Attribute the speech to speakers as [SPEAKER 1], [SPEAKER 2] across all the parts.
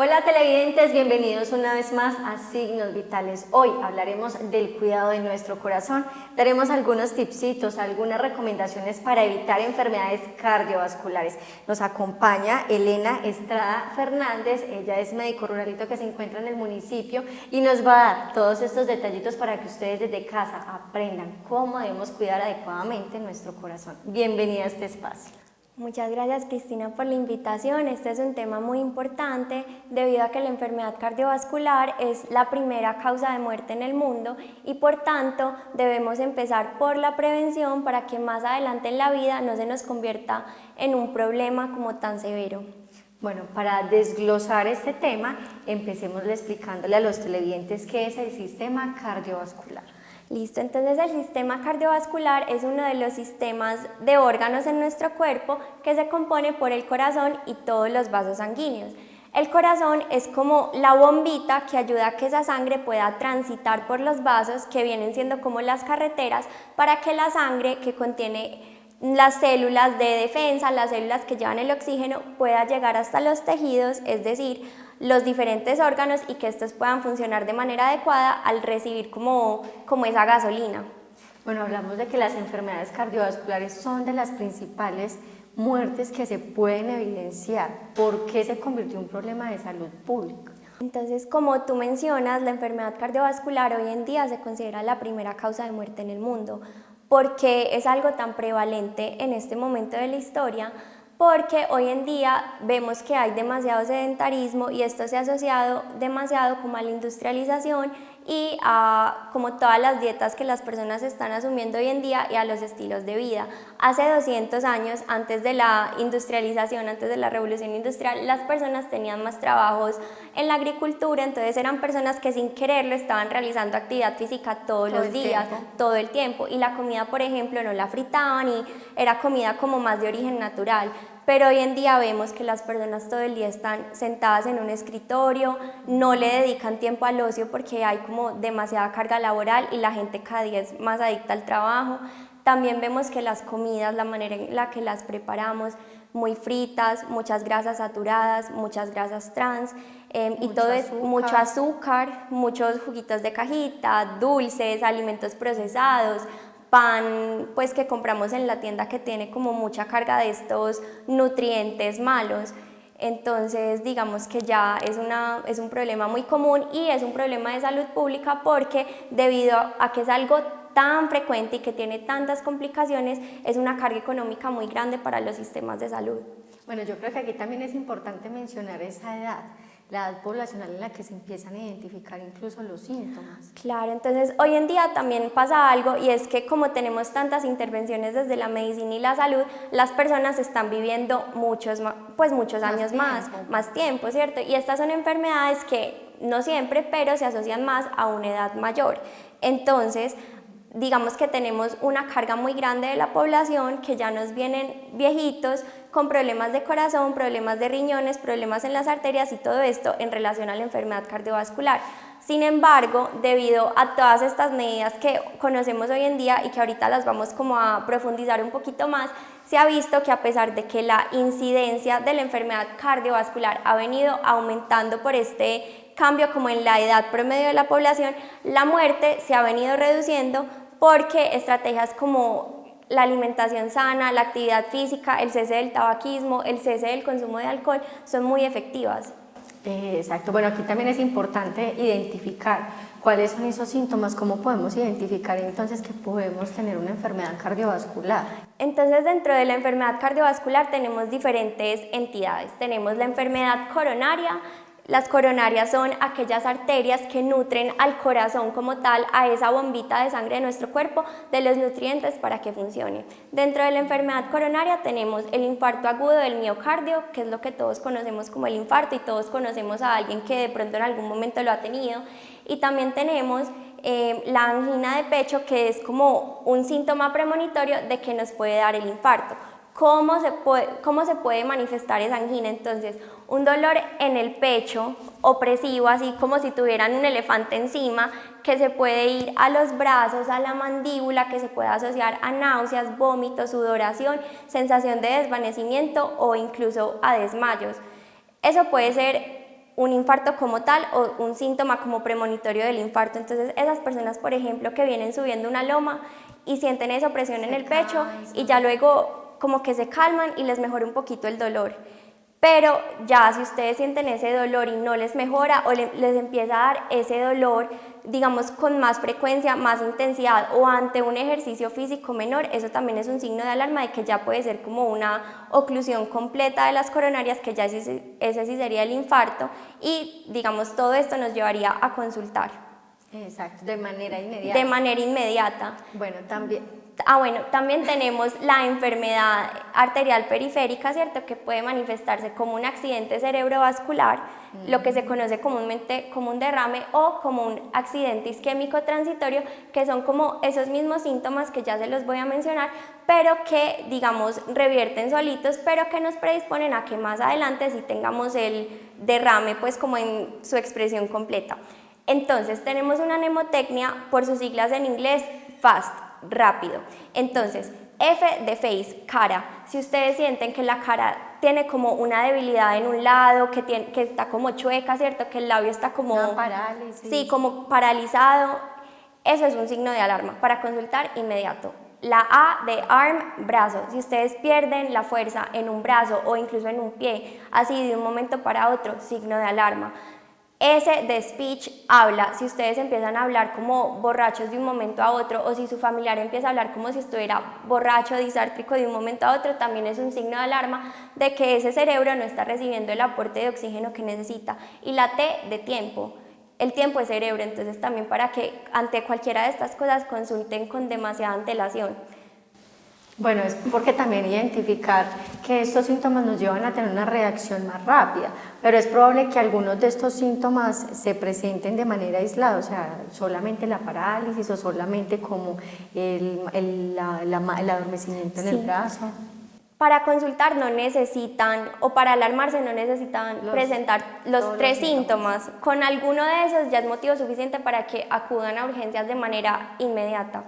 [SPEAKER 1] Hola televidentes, bienvenidos una vez más a Signos Vitales. Hoy hablaremos del cuidado de nuestro corazón. Daremos algunos tipsitos, algunas recomendaciones para evitar enfermedades cardiovasculares. Nos acompaña Elena Estrada Fernández, ella es médico ruralito que se encuentra en el municipio y nos va a dar todos estos detallitos para que ustedes desde casa aprendan cómo debemos cuidar adecuadamente nuestro corazón. Bienvenida a este espacio.
[SPEAKER 2] Muchas gracias, Cristina, por la invitación. Este es un tema muy importante debido a que la enfermedad cardiovascular es la primera causa de muerte en el mundo y por tanto debemos empezar por la prevención para que más adelante en la vida no se nos convierta en un problema como tan severo.
[SPEAKER 1] Bueno, para desglosar este tema, empecemos explicándole a los televidentes qué es el sistema cardiovascular.
[SPEAKER 2] Listo, entonces el sistema cardiovascular es uno de los sistemas de órganos en nuestro cuerpo que se compone por el corazón y todos los vasos sanguíneos. El corazón es como la bombita que ayuda a que esa sangre pueda transitar por los vasos que vienen siendo como las carreteras para que la sangre que contiene las células de defensa, las células que llevan el oxígeno, pueda llegar hasta los tejidos, es decir, los diferentes órganos y que estos puedan funcionar de manera adecuada al recibir como esa gasolina.
[SPEAKER 1] Bueno, hablamos de que las enfermedades cardiovasculares son de las principales muertes que se pueden evidenciar. ¿Por qué se convirtió en un problema de salud pública?
[SPEAKER 2] Entonces, como tú mencionas, la enfermedad cardiovascular hoy en día se considera la primera causa de muerte en el mundo. ¿Por qué es algo tan prevalente en este momento de la historia? Porque hoy en día vemos que hay demasiado sedentarismo y esto se ha asociado demasiado como a la industrialización y a como todas las dietas que las personas están asumiendo hoy en día y a los estilos de vida. Hace 200 años, antes de la industrialización, antes de la revolución industrial, las personas tenían más trabajos en la agricultura, entonces eran personas que sin quererlo estaban realizando actividad física todos los días, todo el tiempo, y la comida, por ejemplo, no la fritaban y era comida como más de origen natural. Pero hoy en día vemos que las personas todo el día están sentadas en un escritorio, no le dedican tiempo al ocio porque hay como demasiada carga laboral y la gente cada día es más adicta al trabajo. También vemos que las comidas, la manera en la que las preparamos, muy fritas, muchas grasas saturadas, muchas grasas trans y todo es mucho azúcar, muchos juguitos de cajita, dulces, alimentos procesados, pan pues que compramos en la tienda que tiene como mucha carga de estos nutrientes malos. Entonces digamos que ya es un problema muy común y es un problema de salud pública porque debido a que es algo tan frecuente y que tiene tantas complicaciones, es una carga económica muy grande para los sistemas de salud.
[SPEAKER 1] Bueno, yo creo que aquí también es importante mencionar esa edad, la edad poblacional en la que se empiezan a identificar incluso los síntomas.
[SPEAKER 2] Claro, entonces hoy en día también pasa algo y es que como tenemos tantas intervenciones desde la medicina y la salud, las personas están viviendo muchos años más tiempo, ¿cierto? Y estas son enfermedades que no siempre, pero se asocian más a una edad mayor. Entonces, digamos que tenemos una carga muy grande de la población que ya nos vienen viejitos con problemas de corazón, problemas de riñones, problemas en las arterias y todo esto en relación a la enfermedad cardiovascular. Sin embargo, debido a todas estas medidas que conocemos hoy en día y que ahorita las vamos como a profundizar un poquito más, se ha visto que a pesar de que la incidencia de la enfermedad cardiovascular ha venido aumentando por este cambio como en la edad promedio de la población, la muerte se ha venido reduciendo porque estrategias como la alimentación sana, la actividad física, el cese del tabaquismo, el cese del consumo de alcohol son muy efectivas.
[SPEAKER 1] Exacto, bueno, aquí también es importante identificar cuáles son esos síntomas, cómo podemos identificar entonces que podemos tener una enfermedad cardiovascular.
[SPEAKER 2] Entonces, dentro de la enfermedad cardiovascular tenemos diferentes entidades. Tenemos la enfermedad coronaria. Las coronarias son aquellas arterias que nutren al corazón como tal, a esa bombita de sangre de nuestro cuerpo, de los nutrientes para que funcione. Dentro de la enfermedad coronaria tenemos el infarto agudo del miocardio, que es lo que todos conocemos como el infarto y todos conocemos a alguien que de pronto en algún momento lo ha tenido. Y también tenemos la angina de pecho, que es como un síntoma premonitorio de que nos puede dar el infarto. ¿Cómo se puede manifestar esa angina? Entonces, un dolor en el pecho opresivo, así como si tuvieran un elefante encima, que se puede ir a los brazos, a la mandíbula, que se puede asociar a náuseas, vómitos, sudoración, sensación de desvanecimiento o incluso a desmayos. Eso puede ser un infarto como tal o un síntoma como premonitorio del infarto. Entonces esas personas, por ejemplo, que vienen subiendo una loma y sienten esa opresión en el pecho y ya luego como que se calman y les mejora un poquito el dolor. Pero ya si ustedes sienten ese dolor y no les mejora o les empieza a dar ese dolor, digamos con más frecuencia, más intensidad o ante un ejercicio físico menor, eso también es un signo de alarma de que ya puede ser como una oclusión completa de las coronarias, que ya ese sí sería el infarto, y digamos todo esto nos llevaría a consultar.
[SPEAKER 1] Exacto, de manera inmediata.
[SPEAKER 2] De manera inmediata.
[SPEAKER 1] Bueno, también.
[SPEAKER 2] También tenemos la enfermedad arterial periférica, ¿cierto? Que puede manifestarse como un accidente cerebrovascular, lo que se conoce comúnmente como un derrame o como un accidente isquémico transitorio, que son como esos mismos síntomas que ya se los voy a mencionar, pero que, digamos, revierten solitos, pero que nos predisponen a que más adelante sí tengamos el derrame, pues como en su expresión completa. Entonces, tenemos una mnemotecnia, por sus siglas en inglés, FAST, rápido. Entonces, F de face, cara. Si ustedes sienten que la cara tiene como una debilidad en un lado, que está como chueca, ¿cierto? Que el labio está como...
[SPEAKER 1] Una parálisis.
[SPEAKER 2] Sí, como paralizado. Eso es un signo de alarma para consultar inmediato. La A de arm, brazo. Si ustedes pierden la fuerza en un brazo o incluso en un pie, así de un momento para otro, signo de alarma. S de speech, habla. Si ustedes empiezan a hablar como borrachos de un momento a otro, o si su familiar empieza a hablar como si estuviera borracho, disártrico de un momento a otro, también es un signo de alarma de que ese cerebro no está recibiendo el aporte de oxígeno que necesita. Y la T de tiempo. El tiempo es cerebro, entonces también para que ante cualquiera de estas cosas consulten con demasiada antelación.
[SPEAKER 1] Bueno, es porque también identificar que estos síntomas nos llevan a tener una reacción más rápida, pero es probable que algunos de estos síntomas se presenten de manera aislada, o sea, solamente la parálisis o solamente como el adormecimiento en el brazo.
[SPEAKER 2] Para consultar no necesitan, o para alarmarse no necesitan presentar los tres síntomas. Con alguno de esos ya es motivo suficiente para que acudan a urgencias de manera inmediata.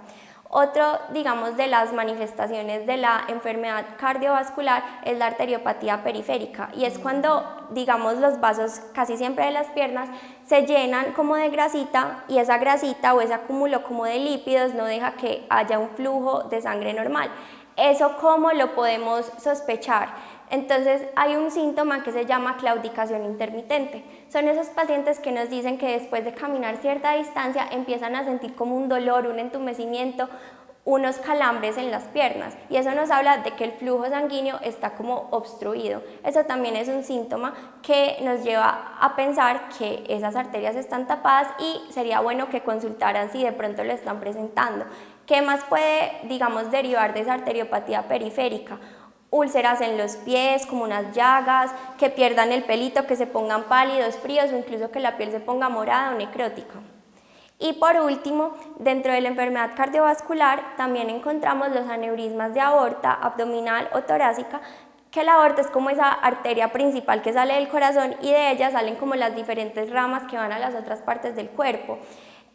[SPEAKER 2] Otro, digamos, de las manifestaciones de la enfermedad cardiovascular es la arteriopatía periférica, y es cuando, digamos, los vasos casi siempre de las piernas se llenan como de grasita, y esa grasita o ese acúmulo como de lípidos no deja que haya un flujo de sangre normal. ¿Eso cómo lo podemos sospechar? Entonces hay un síntoma que se llama claudicación intermitente. Son esos pacientes que nos dicen que después de caminar cierta distancia empiezan a sentir como un dolor, un entumecimiento, unos calambres en las piernas, y eso nos habla de que el flujo sanguíneo está como obstruido. Eso también es un síntoma que nos lleva a pensar que esas arterias están tapadas y sería bueno que consultaran si de pronto lo están presentando. ¿Qué más puede, digamos, derivar de esa arteriopatía periférica? Úlceras en los pies, como unas llagas, que pierdan el pelito, que se pongan pálidos, fríos, o incluso que la piel se ponga morada o necrótica. Y por último, dentro de la enfermedad cardiovascular también encontramos los aneurismas de aorta abdominal o torácica, que la aorta es como esa arteria principal que sale del corazón, y de ella salen como las diferentes ramas que van a las otras partes del cuerpo.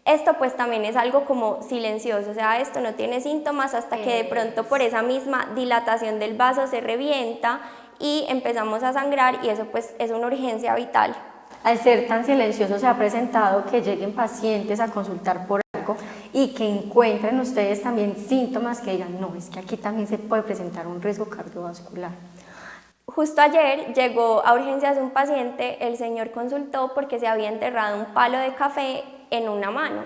[SPEAKER 2] Esto pues también es algo como silencioso, o sea, esto no tiene síntomas hasta que de pronto por esa misma dilatación del vaso se revienta y empezamos a sangrar, y eso pues es una urgencia vital.
[SPEAKER 1] Al ser tan silencioso se ha presentado que lleguen pacientes a consultar por algo y que encuentren ustedes también síntomas que digan, no, es que aquí también se puede presentar un riesgo cardiovascular.
[SPEAKER 2] Justo ayer llegó a urgencias un paciente, el señor consultó porque se había enterrado un palo de café en una mano,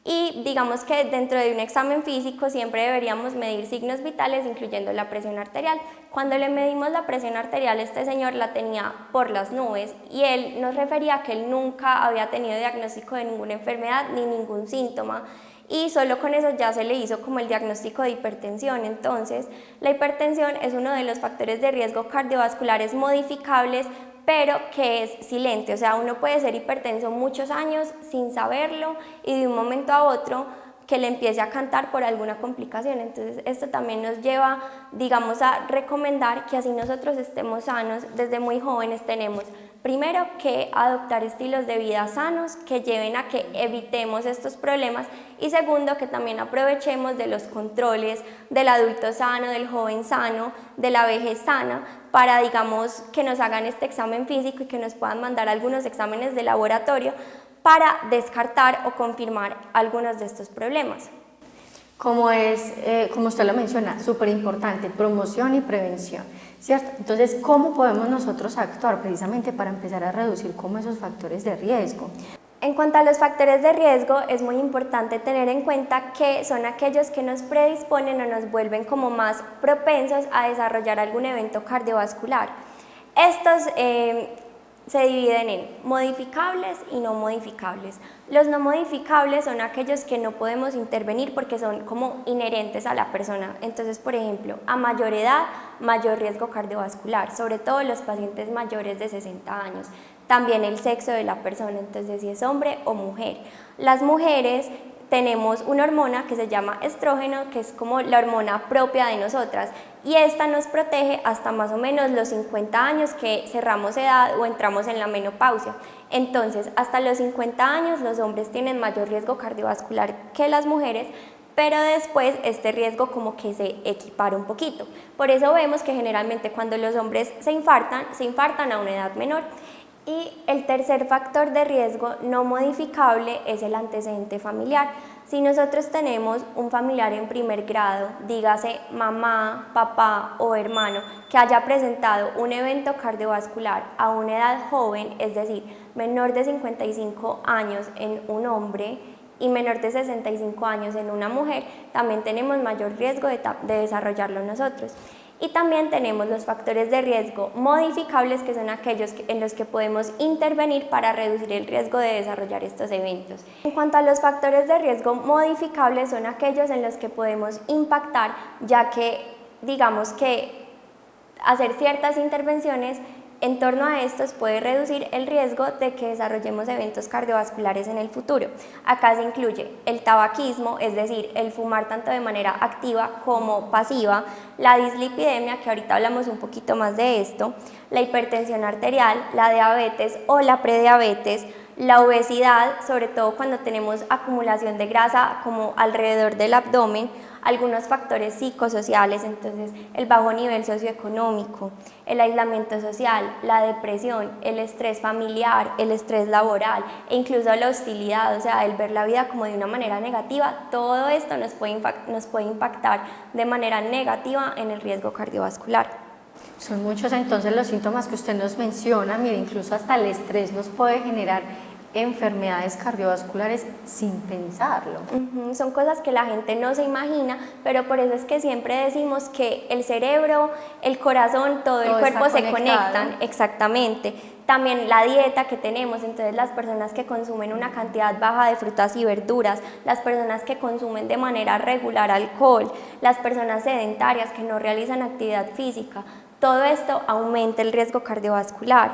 [SPEAKER 2] y digamos que dentro de un examen físico siempre deberíamos medir signos vitales, incluyendo la presión arterial. Cuando le medimos la presión arterial, este señor la tenía por las nubes, y él nos refería que él nunca había tenido diagnóstico de ninguna enfermedad ni ningún síntoma, y solo con eso ya se le hizo como el diagnóstico de hipertensión. Entonces, la hipertensión es uno de los factores de riesgo cardiovasculares modificables, pero que es silente, o sea, uno puede ser hipertenso muchos años sin saberlo, y de un momento a otro que le empiece a cantar por alguna complicación. Entonces esto también nos lleva, digamos, a recomendar que así nosotros estemos sanos, desde muy jóvenes tenemos Primero, que adoptar estilos de vida sanos que lleven a que evitemos estos problemas, y segundo, que también aprovechemos de los controles del adulto sano, del joven sano, de la vejez sana, para, digamos, que nos hagan este examen físico y que nos puedan mandar algunos exámenes de laboratorio para descartar o confirmar algunos de estos problemas.
[SPEAKER 1] Como usted lo menciona, súper importante, promoción y prevención, ¿cierto? Entonces, ¿cómo podemos nosotros actuar precisamente para empezar a reducir como esos factores de riesgo?
[SPEAKER 2] En cuanto a los factores de riesgo, es muy importante tener en cuenta que son aquellos que nos predisponen o nos vuelven como más propensos a desarrollar algún evento cardiovascular. Estos se dividen en modificables y no modificables. Los no modificables son aquellos que no podemos intervenir porque son como inherentes a la persona. Entonces, por ejemplo, a mayor edad, mayor riesgo cardiovascular, sobre todo los pacientes mayores de 60 años. También el sexo de la persona, entonces si es hombre o mujer. Las mujeres tenemos una hormona que se llama estrógeno, que es como la hormona propia de nosotras, y esta nos protege hasta más o menos los 50 años que cerramos edad o entramos en la menopausia. Entonces, hasta los 50 años los hombres tienen mayor riesgo cardiovascular que las mujeres, pero después este riesgo como que se equipara un poquito. Por eso vemos que generalmente cuando los hombres se infartan a una edad menor. Y el tercer factor de riesgo no modificable es el antecedente familiar. Si nosotros tenemos un familiar en primer grado, dígase mamá, papá o hermano, que haya presentado un evento cardiovascular a una edad joven, es decir, menor de 55 años en un hombre y menor de 65 años en una mujer, también tenemos mayor riesgo de desarrollarlo nosotros. Y también tenemos los factores de riesgo modificables, que son aquellos en los que podemos intervenir para reducir el riesgo de desarrollar estos eventos. En cuanto a los factores de riesgo modificables, son aquellos en los que podemos impactar, ya que digamos que hacer ciertas intervenciones en torno a estos puede reducir el riesgo de que desarrollemos eventos cardiovasculares en el futuro. Acá se incluye el tabaquismo, es decir, el fumar tanto de manera activa como pasiva, la dislipidemia, que ahorita hablamos un poquito más de esto, la hipertensión arterial, la diabetes o la prediabetes, la obesidad, sobre todo cuando tenemos acumulación de grasa como alrededor del abdomen, algunos factores psicosociales, entonces el bajo nivel socioeconómico, el aislamiento social, la depresión, el estrés familiar, el estrés laboral e incluso la hostilidad, o sea, el ver la vida como de una manera negativa, todo esto nos puede impactar de manera negativa en el riesgo cardiovascular.
[SPEAKER 1] Son muchos entonces los síntomas que usted nos menciona, mire, incluso hasta el estrés nos puede generar enfermedades cardiovasculares sin pensarlo.
[SPEAKER 2] Son cosas que la gente no se imagina, pero por eso es que siempre decimos que el cerebro, el corazón, todo el cuerpo se conectan, exactamente. También la dieta que tenemos, entonces las personas que consumen una cantidad baja de frutas y verduras, las personas que consumen de manera regular alcohol, las personas sedentarias que no realizan actividad física, todo esto aumenta el riesgo cardiovascular.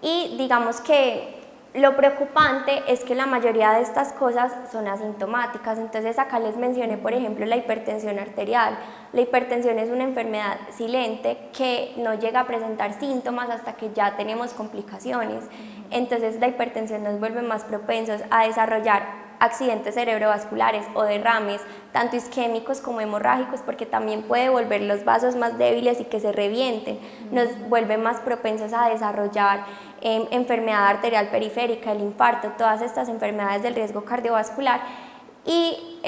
[SPEAKER 2] Y digamos que lo preocupante es que la mayoría de estas cosas son asintomáticas, entonces acá les mencioné por ejemplo la hipertensión arterial. La hipertensión es una enfermedad silente que no llega a presentar síntomas hasta que ya tenemos complicaciones, entonces la hipertensión nos vuelve más propensos a desarrollar accidentes cerebrovasculares o derrames, tanto isquémicos como hemorrágicos, porque también puede volver los vasos más débiles y que se revienten, nos vuelve más propensos a desarrollar enfermedad arterial periférica, el infarto, todas estas enfermedades del riesgo cardiovascular. Y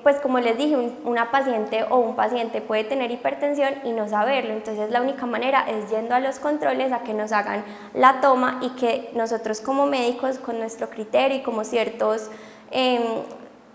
[SPEAKER 2] pues como les dije, una paciente o un paciente puede tener hipertensión y no saberlo, entonces la única manera es yendo a los controles a que nos hagan la toma y que nosotros como médicos con nuestro criterio y como ciertos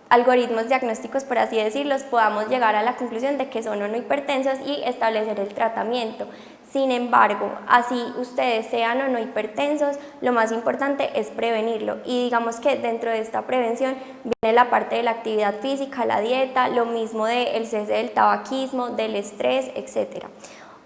[SPEAKER 2] algoritmos diagnósticos, por así decirlos, podamos llegar a la conclusión de que son o no hipertensos y establecer el tratamiento. Sin embargo, así ustedes sean o no hipertensos, lo más importante es prevenirlo, y digamos que dentro de esta prevención viene la parte de la actividad física, la dieta, lo mismo del cese del tabaquismo, del estrés, etc.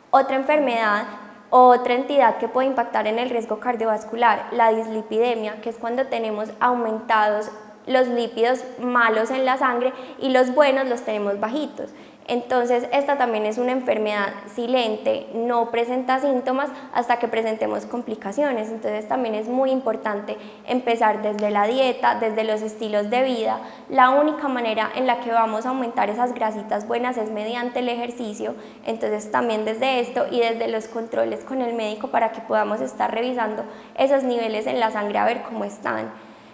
[SPEAKER 2] Otra enfermedad, otra entidad que puede impactar en el riesgo cardiovascular, la dislipidemia, que es cuando tenemos aumentados los lípidos malos en la sangre y los buenos los tenemos bajitos. Entonces, esta también es una enfermedad silente, no presenta síntomas hasta que presentemos complicaciones. Entonces, también es muy importante empezar desde la dieta, desde los estilos de vida. La única manera en la que vamos a aumentar esas grasitas buenas es mediante el ejercicio. Entonces, también desde esto y desde los controles con el médico para que podamos estar revisando esos niveles en la sangre a ver cómo están.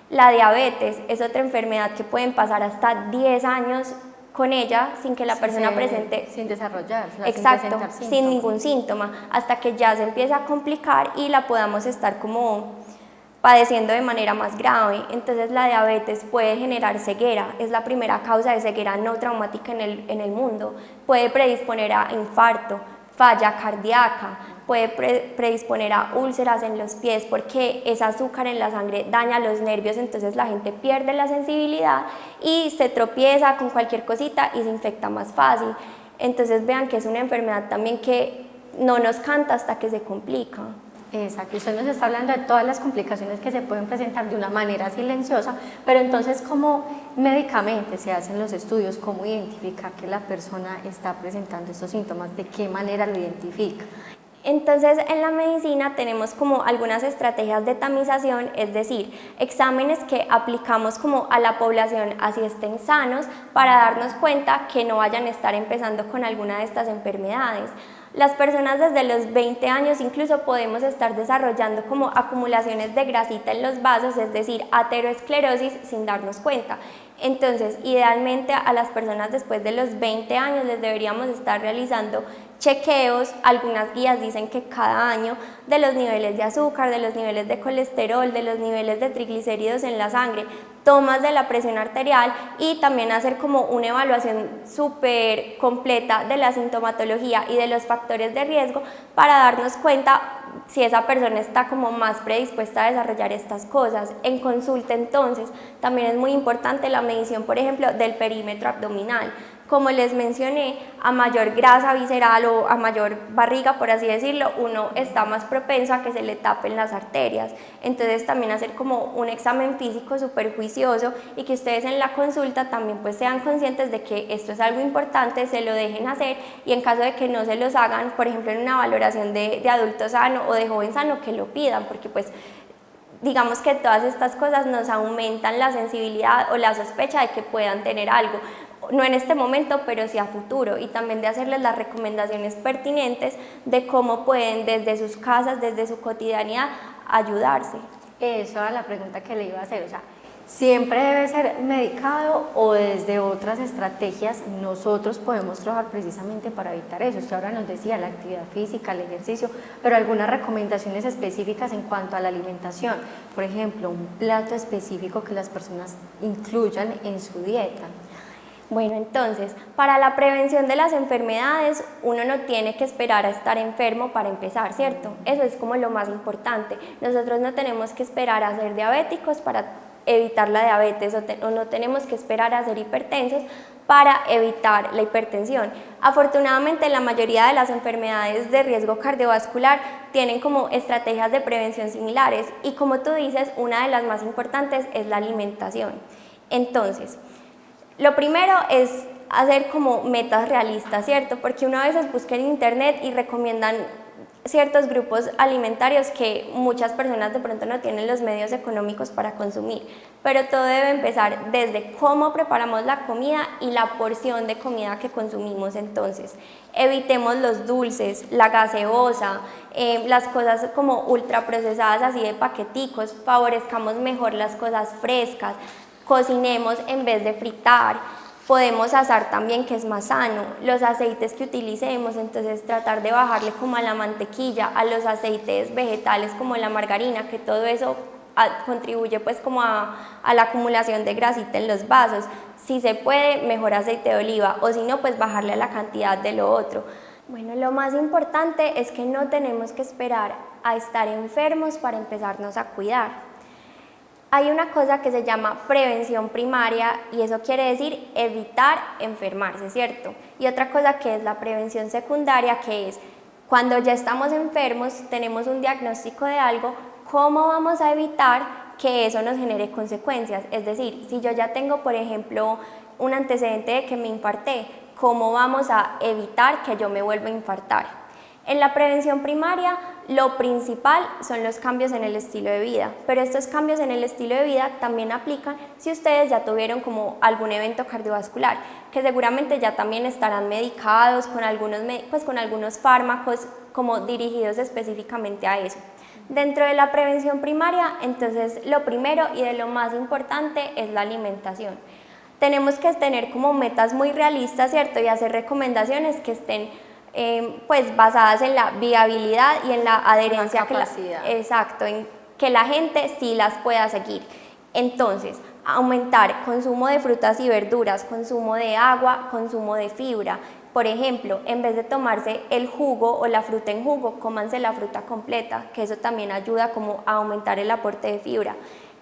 [SPEAKER 2] La diabetes es otra enfermedad que pueden pasar hasta 10 años con ella sin que la persona presente,
[SPEAKER 1] sin desarrollar, o sea,
[SPEAKER 2] exacto,
[SPEAKER 1] sin
[SPEAKER 2] ningún síntoma, hasta que ya se empieza a complicar y la podamos estar como padeciendo de manera más grave. Entonces la diabetes puede generar ceguera, es la primera causa de ceguera no traumática en el mundo, puede predisponer a infarto, falla cardíaca, puede predisponer a úlceras en los pies porque ese azúcar en la sangre daña los nervios, entonces la gente pierde la sensibilidad y se tropieza con cualquier cosita y se infecta más fácil. Entonces vean que es una enfermedad también que no nos canta hasta que se complica.
[SPEAKER 1] Exacto, usted nos está hablando de todas las complicaciones que se pueden presentar de una manera silenciosa, pero entonces, ¿cómo médicamente se hacen los estudios? ¿Cómo identificar que la persona está presentando estos síntomas? ¿De qué manera lo identifica?
[SPEAKER 2] Entonces, en la medicina tenemos como algunas estrategias de tamización, es decir, exámenes que aplicamos como a la población así estén sanos para darnos cuenta que no vayan a estar empezando con alguna de estas enfermedades. Las personas desde los 20 años incluso podemos estar desarrollando como acumulaciones de grasita en los vasos, es decir, aterosclerosis sin darnos cuenta. Entonces, idealmente a las personas después de los 20 años les deberíamos estar realizando chequeos, algunas guías dicen que cada año, de los niveles de azúcar, de los niveles de colesterol, de los niveles de triglicéridos en la sangre, tomas de la presión arterial y también hacer como una evaluación súper completa de la sintomatología y de los factores de riesgo para darnos cuenta si esa persona está como más predispuesta a desarrollar estas cosas. En consulta entonces también es muy importante la medición, por ejemplo, del perímetro abdominal. Como les mencioné, a mayor grasa visceral o a mayor barriga, por así decirlo, uno está más propenso a que se le tapen las arterias. Entonces también hacer como un examen físico súper juicioso y que ustedes en la consulta también pues sean conscientes de que esto es algo importante, se lo dejen hacer y en caso de que no se los hagan, por ejemplo en una valoración de adulto sano o de joven sano, que lo pidan, porque pues digamos que todas estas cosas nos aumentan la sensibilidad o la sospecha de que puedan tener algo, no en este momento, pero sí a futuro, y también de hacerles las recomendaciones pertinentes de cómo pueden desde sus casas, desde su cotidianidad, ayudarse.
[SPEAKER 1] Eso era la pregunta que le iba a hacer, o sea, ¿siempre debe ser medicado o desde otras estrategias nosotros podemos trabajar precisamente para evitar eso? Usted ahora nos decía la actividad física, el ejercicio, pero algunas recomendaciones específicas en cuanto a la alimentación, por ejemplo, un plato específico que las personas incluyan en su dieta.
[SPEAKER 2] Bueno, entonces, para la prevención de las enfermedades, uno no tiene que esperar a estar enfermo para empezar, ¿cierto? Eso es como lo más importante. Nosotros no tenemos que esperar a ser diabéticos para evitar la diabetes o no tenemos que esperar a ser hipertensos para evitar la hipertensión. Afortunadamente, la mayoría de las enfermedades de riesgo cardiovascular tienen como estrategias de prevención similares y como tú dices, una de las más importantes es la alimentación. Entonces, lo primero es hacer como metas realistas, ¿cierto? Porque uno a veces busca en internet y recomiendan ciertos grupos alimentarios que muchas personas de pronto no tienen los medios económicos para consumir, pero todo debe empezar desde cómo preparamos la comida y la porción de comida que consumimos. Entonces, evitemos los dulces, la gaseosa, las cosas como ultraprocesadas así de paqueticos, favorezcamos mejor las cosas frescas, cocinemos en vez de fritar, podemos asar también, que es más sano, los aceites que utilicemos, entonces tratar de bajarle como a la mantequilla, a los aceites vegetales como la margarina, que todo eso contribuye pues como a la acumulación de grasita en los vasos. Si se puede, mejor aceite de oliva, o si no, pues bajarle a la cantidad de lo otro. Bueno, lo más importante es que no tenemos que esperar a estar enfermos para empezarnos a cuidar. Hay una cosa que se llama prevención primaria y eso quiere decir evitar enfermarse, ¿cierto? Y otra cosa que es la prevención secundaria, que es cuando ya estamos enfermos, tenemos un diagnóstico de algo, ¿cómo vamos a evitar que eso nos genere consecuencias? Es decir, si yo ya tengo, por ejemplo, un antecedente de que me infarté, cómo vamos a evitar que yo me vuelva a infartar. En la prevención primaria, lo principal son los cambios en el estilo de vida, pero estos cambios en el estilo de vida también aplican si ustedes ya tuvieron como algún evento cardiovascular, que seguramente ya también estarán medicados con algunos fármacos como dirigidos específicamente a eso. Dentro de la prevención primaria, entonces lo primero y de lo más importante es la alimentación. Tenemos que tener como metas muy realistas, ¿cierto? Y hacer recomendaciones que estén pues basadas en la viabilidad y en la adherencia, exacto, en que la gente sí las pueda seguir. Entonces, aumentar consumo de frutas y verduras, consumo de agua, consumo de fibra. Por ejemplo, en vez de tomarse el jugo o la fruta en jugo, cómanse la fruta completa, que eso también ayuda como a aumentar el aporte de fibra.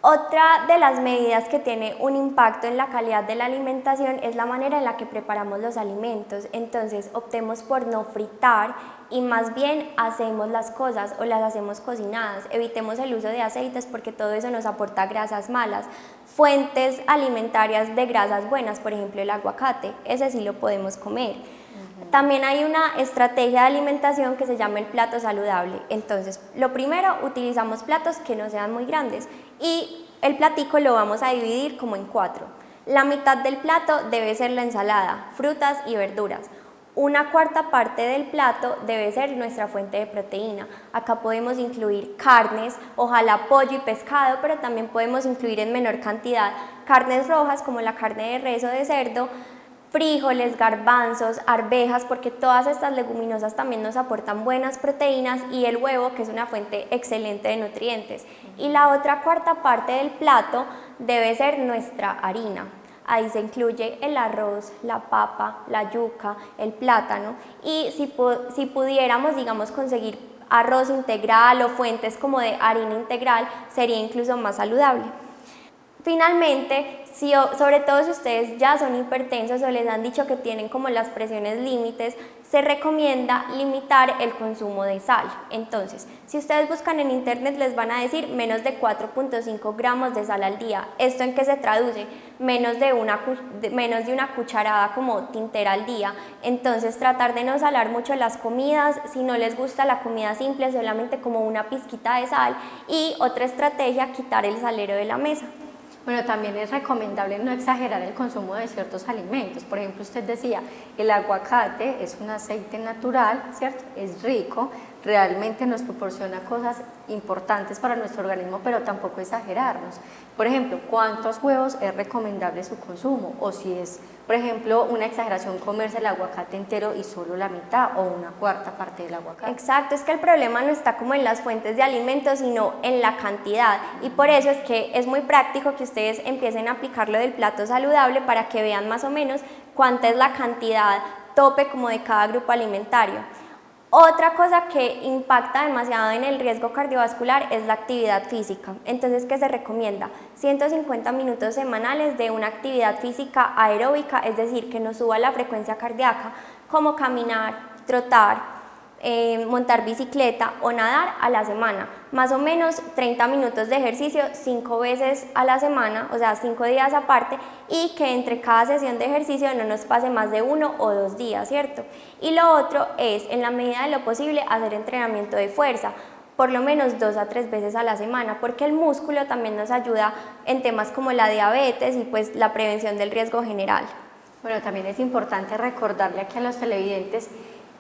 [SPEAKER 2] Otra de las medidas que tiene un impacto en la calidad de la alimentación es la manera en la que preparamos los alimentos. Entonces, optemos por no fritar y más bien hacemos las cosas o las hacemos cocinadas. Evitemos el uso de aceites porque todo eso nos aporta grasas malas. Fuentes alimentarias de grasas buenas, por ejemplo el aguacate, ese sí lo podemos comer. También hay una estrategia de alimentación que se llama el plato saludable. Entonces, lo primero, utilizamos platos que no sean muy grandes y el platico lo vamos a dividir como en 4. La mitad del plato debe ser la ensalada, frutas y verduras. Una cuarta parte del plato debe ser nuestra fuente de proteína. Acá podemos incluir carnes, ojalá pollo y pescado, pero también podemos incluir en menor cantidad carnes rojas como la carne de res o de cerdo, frijoles, garbanzos, arvejas, porque todas estas leguminosas también nos aportan buenas proteínas, y el huevo, que es una fuente excelente de nutrientes. Y la otra cuarta parte del plato debe ser nuestra harina. Ahí se incluye el arroz, la papa, la yuca, el plátano, y si pudiéramos, digamos, conseguir arroz integral o fuentes como de harina integral, sería incluso más saludable. Finalmente, sobre todo si ustedes ya son hipertensos o les han dicho que tienen como las presiones límites, se recomienda limitar el consumo de sal. Entonces, si ustedes buscan en internet les van a decir menos de 4.5 gramos de sal al día. ¿Esto en qué se traduce? Menos de una cucharada como tintera al día. Entonces, tratar de no salar mucho las comidas. Si no les gusta la comida simple, solamente como una pizquita de sal. Y otra estrategia, quitar el salero de la mesa.
[SPEAKER 1] Bueno, también es recomendable no exagerar el consumo de ciertos alimentos. Por ejemplo, usted decía, el aguacate es un aceite natural, ¿cierto? Es rico, realmente nos proporciona cosas importantes para nuestro organismo, pero tampoco exagerarnos. Por ejemplo, ¿cuántos huevos es recomendable su consumo? O si es, por ejemplo, una exageración comerse el aguacate entero y solo la mitad o una cuarta parte del aguacate.
[SPEAKER 2] Exacto, es que el problema no está como en las fuentes de alimentos, sino en la cantidad, y por eso es que es muy práctico que ustedes empiecen a aplicar lo del plato saludable para que vean más o menos cuánta es la cantidad tope como de cada grupo alimentario. Otra cosa que impacta demasiado en el riesgo cardiovascular es la actividad física. Entonces, ¿qué se recomienda? 150 minutos semanales de una actividad física aeróbica, es decir, que nos suba la frecuencia cardíaca, como caminar, trotar, montar bicicleta o nadar a la semana. Más o menos 30 minutos de ejercicio 5 veces a la semana, o sea 5 días aparte, y que entre cada sesión de ejercicio no nos pase más de 1 o 2 días, ¿cierto? Y lo otro es, en la medida de lo posible, hacer entrenamiento de fuerza, por lo menos 2 a 3 veces a la semana, porque el músculo también nos ayuda en temas como la diabetes y pues la prevención del riesgo general.
[SPEAKER 1] Bueno, también es importante recordarle aquí a los televidentes,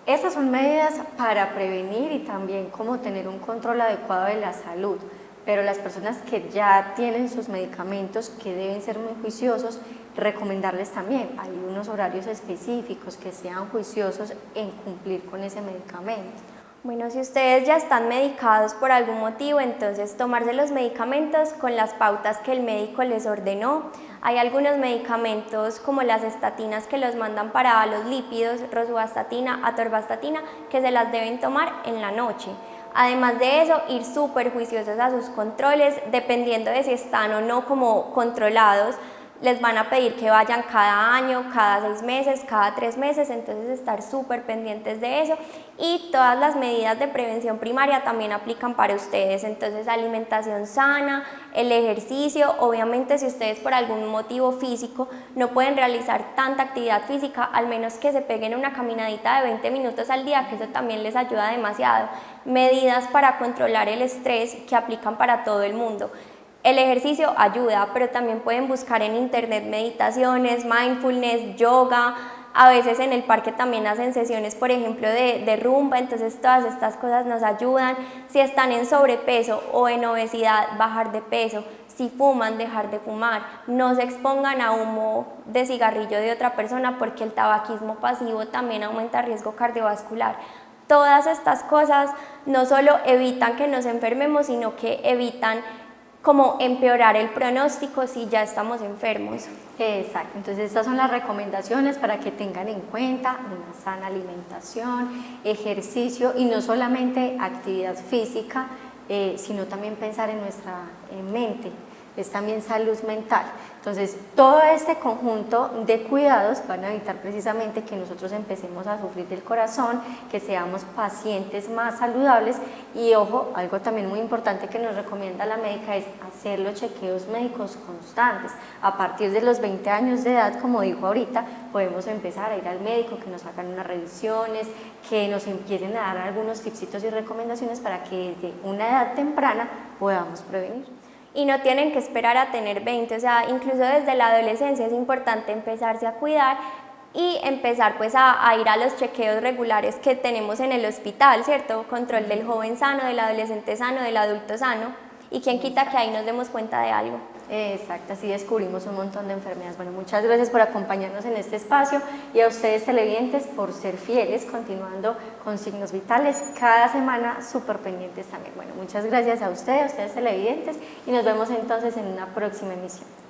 [SPEAKER 1] esas son medidas para prevenir y también como tener un control adecuado de la salud, pero las personas que ya tienen sus medicamentos, que deben ser muy juiciosos, recomendarles también, hay unos horarios específicos que sean juiciosos en cumplir con ese medicamento.
[SPEAKER 2] Bueno, si ustedes ya están medicados por algún motivo, entonces tomarse los medicamentos con las pautas que el médico les ordenó. Hay algunos medicamentos como las estatinas que los mandan para los lípidos, rosuvastatina, atorvastatina, que se las deben tomar en la noche. Además de eso, ir súper juiciosos a sus controles, dependiendo de si están o no como controlados. les van a pedir que vayan cada año, cada 6 meses, cada 3 meses, entonces estar súper pendientes de eso. Y todas las medidas de prevención primaria también aplican para ustedes, entonces alimentación sana, el ejercicio, obviamente si ustedes por algún motivo físico no pueden realizar tanta actividad física, al menos que se peguen una caminadita de 20 minutos al día, que eso también les ayuda demasiado. Medidas para controlar el estrés que aplican para todo el mundo. El ejercicio ayuda, pero también pueden buscar en internet meditaciones, mindfulness, yoga. A veces en el parque también hacen sesiones, por ejemplo, de rumba, entonces todas estas cosas nos ayudan. Si están en sobrepeso o en obesidad, bajar de peso. Si fuman, dejar de fumar. No se expongan a humo de cigarrillo de otra persona, porque el tabaquismo pasivo también aumenta el riesgo cardiovascular. Todas estas cosas no solo evitan que nos enfermemos, sino que evitan como empeorar el pronóstico si ya estamos enfermos.
[SPEAKER 1] Exacto, entonces estas son las recomendaciones para que tengan en cuenta una sana alimentación, ejercicio y no solamente actividad física, sino también pensar en nuestra mente, es también salud mental. Entonces todo este conjunto de cuidados van a evitar precisamente que nosotros empecemos a sufrir del corazón, que seamos pacientes más saludables y ojo, algo también muy importante que nos recomienda la médica es hacer los chequeos médicos constantes. A partir de los 20 años de edad, como dijo ahorita, podemos empezar a ir al médico, que nos hagan unas revisiones, que nos empiecen a dar algunos tipsitos y recomendaciones para que desde una edad temprana podamos prevenir.
[SPEAKER 2] Y no tienen que esperar a tener 20, o sea, incluso desde la adolescencia es importante empezarse a cuidar y empezar pues a ir a los chequeos regulares que tenemos en el hospital, ¿cierto? Control del joven sano, del adolescente sano, del adulto sano, y quién quita que ahí nos demos cuenta de algo.
[SPEAKER 1] Exacto, así descubrimos un montón de enfermedades. Bueno, muchas gracias por acompañarnos en este espacio y a ustedes televidentes por ser fieles, continuando con Signos Vitales cada semana, súper pendientes también. Bueno, muchas gracias a ustedes televidentes y nos vemos entonces en una próxima emisión.